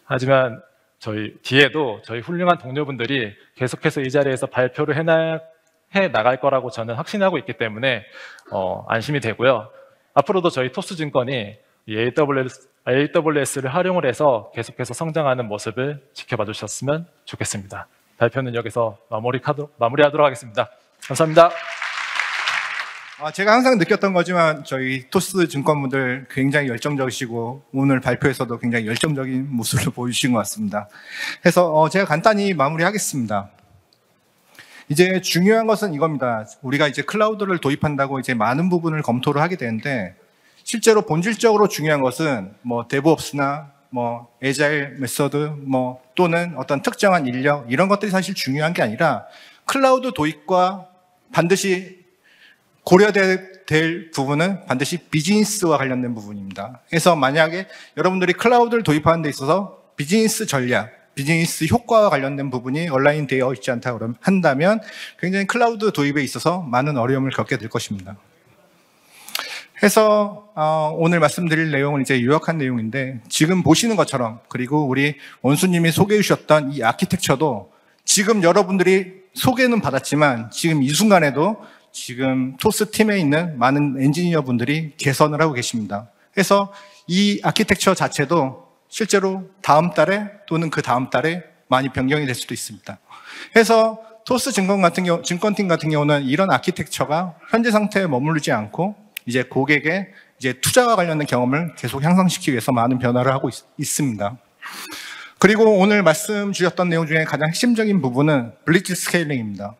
하지만 저희 뒤에도 저희 훌륭한 동료분들이 계속해서 이 자리에서 발표를 해 나갈 거라고 저는 확신하고 있기 때문에 안심이 되고요. 앞으로도 저희 토스증권이 이 AWS를 활용을 해서 계속해서 성장하는 모습을 지켜봐 주셨으면 좋겠습니다. 발표는 여기서 마무리하도록 하겠습니다. 감사합니다. 제가 항상 느꼈던 거지만 저희 토스 증권분들 굉장히 열정적이시고 오늘 발표에서도 굉장히 열정적인 모습을 보여주신 것 같습니다. 그래서 제가 간단히 마무리하겠습니다. 이제 중요한 것은 이겁니다. 우리가 이제 클라우드를 도입한다고 이제 많은 부분을 검토를 하게 되는데, 실제로 본질적으로 중요한 것은 뭐 데브옵스나 뭐 에자일 메서드 또는 어떤 특정한 인력 이런 것들이 사실 중요한 게 아니라 클라우드 도입과 반드시 고려될 부분은 반드시 비즈니스와 관련된 부분입니다. 그래서 만약에 여러분들이 클라우드를 도입하는 데 있어서 비즈니스 전략, 비즈니스 효과와 관련된 부분이 온라인 되어 있지 않다 한다면 굉장히 클라우드 도입에 있어서 많은 어려움을 겪게 될 것입니다. 해서 오늘 말씀드릴 내용은 이제 요약한 내용인데, 지금 보시는 것처럼, 그리고 우리 원수님이 소개해 주셨던 이 아키텍처도 지금 여러분들이 소개는 받았지만 지금 이 순간에도 지금 토스 팀에 있는 많은 엔지니어 분들이 개선을 하고 계십니다. 그래서 이 아키텍처 자체도 실제로 다음 달에 또는 그 다음 달에 많이 변경이 될 수도 있습니다. 그래서 토스 증권팀 같은 경우는 이런 아키텍처가 현재 상태에 머무르지 않고 이제 고객의 이제 투자와 관련된 경험을 계속 향상시키기 위해서 많은 변화를 하고 있습니다. 그리고 오늘 말씀 주셨던 내용 중에 가장 핵심적인 부분은 블리츠 스케일링입니다.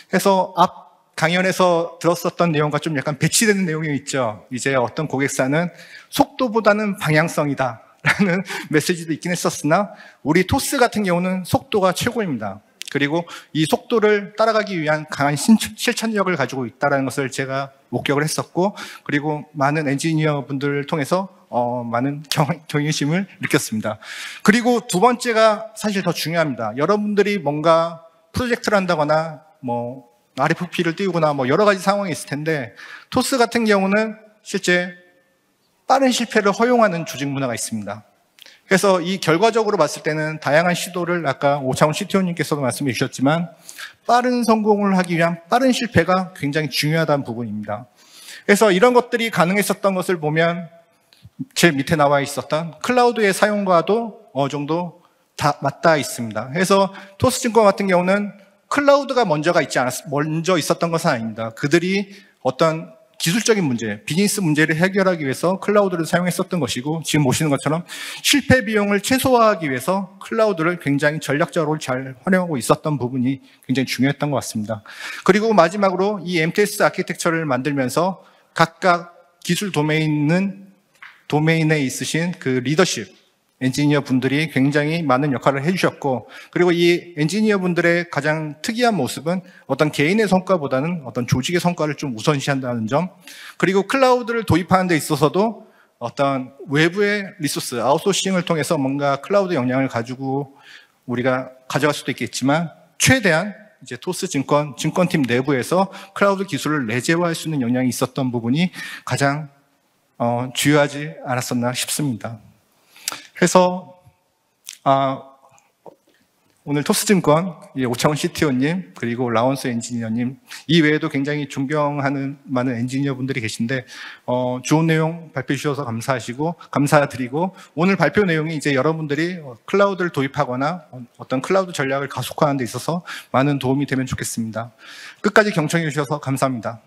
그래서 앞 강연에서 들었었던 내용과 좀 약간 배치되는 내용이 있죠. 이제 어떤 고객사는 속도보다는 방향성이다 라는 메시지도 있긴 했었으나 우리 토스 같은 경우는 속도가 최고입니다. 그리고 이 속도를 따라가기 위한 강한 실천력을 가지고 있다는 것을 제가 목격을 했었고, 그리고 많은 엔지니어 분들을 통해서 많은 경외심을 느꼈습니다. 그리고 두 번째가 사실 더 중요합니다. 여러분들이 뭔가 프로젝트를 한다거나 RFP를 띄우거나 여러 가지 상황이 있을 텐데, 토스 같은 경우는 실제 빠른 실패를 허용하는 조직 문화가 있습니다. 그래서 이 결과적으로 봤을 때는 다양한 시도를 아까 오창훈 CTO님께서도 말씀해 주셨지만 빠른 성공을 하기 위한 빠른 실패가 굉장히 중요하다는 부분입니다. 그래서 이런 것들이 가능했었던 것을 보면 제 밑에 나와 있었던 클라우드의 사용과도 어느 정도 다 맞닿아 있습니다. 그래서 토스증권 같은 경우는 클라우드가 먼저 있었던 것은 아닙니다. 그들이 어떤 기술적인 문제, 비즈니스 문제를 해결하기 위해서 클라우드를 사용했었던 것이고, 지금 보시는 것처럼 실패 비용을 최소화하기 위해서 클라우드를 굉장히 전략적으로 잘 활용하고 있었던 부분이 굉장히 중요했던 것 같습니다. 그리고 마지막으로 이 MTS 아키텍처를 만들면서 각각 기술 도메인에 있으신 그 리더십, 엔지니어 분들이 굉장히 많은 역할을 해주셨고, 그리고 이 엔지니어 분들의 가장 특이한 모습은 어떤 개인의 성과보다는 어떤 조직의 성과를 좀 우선시한다는 점, 그리고 클라우드를 도입하는 데 있어서도 어떤 외부의 리소스, 아웃소싱을 통해서 뭔가 클라우드 역량을 가지고 우리가 가져갈 수도 있겠지만, 최대한 이제 토스 증권팀 내부에서 클라우드 기술을 내재화할 수 있는 역량이 있었던 부분이 가장 주요하지 않았었나 싶습니다. 그래서 오늘 토스증권 오창훈 CTO님 그리고 라원스 엔지니어님 이외에도 굉장히 존경하는 많은 엔지니어 분들이 계신데 좋은 내용 발표해 주셔서 감사드리고 오늘 발표 내용이 이제 여러분들이 클라우드를 도입하거나 어떤 클라우드 전략을 가속화하는 데 있어서 많은 도움이 되면 좋겠습니다. 끝까지 경청해 주셔서 감사합니다.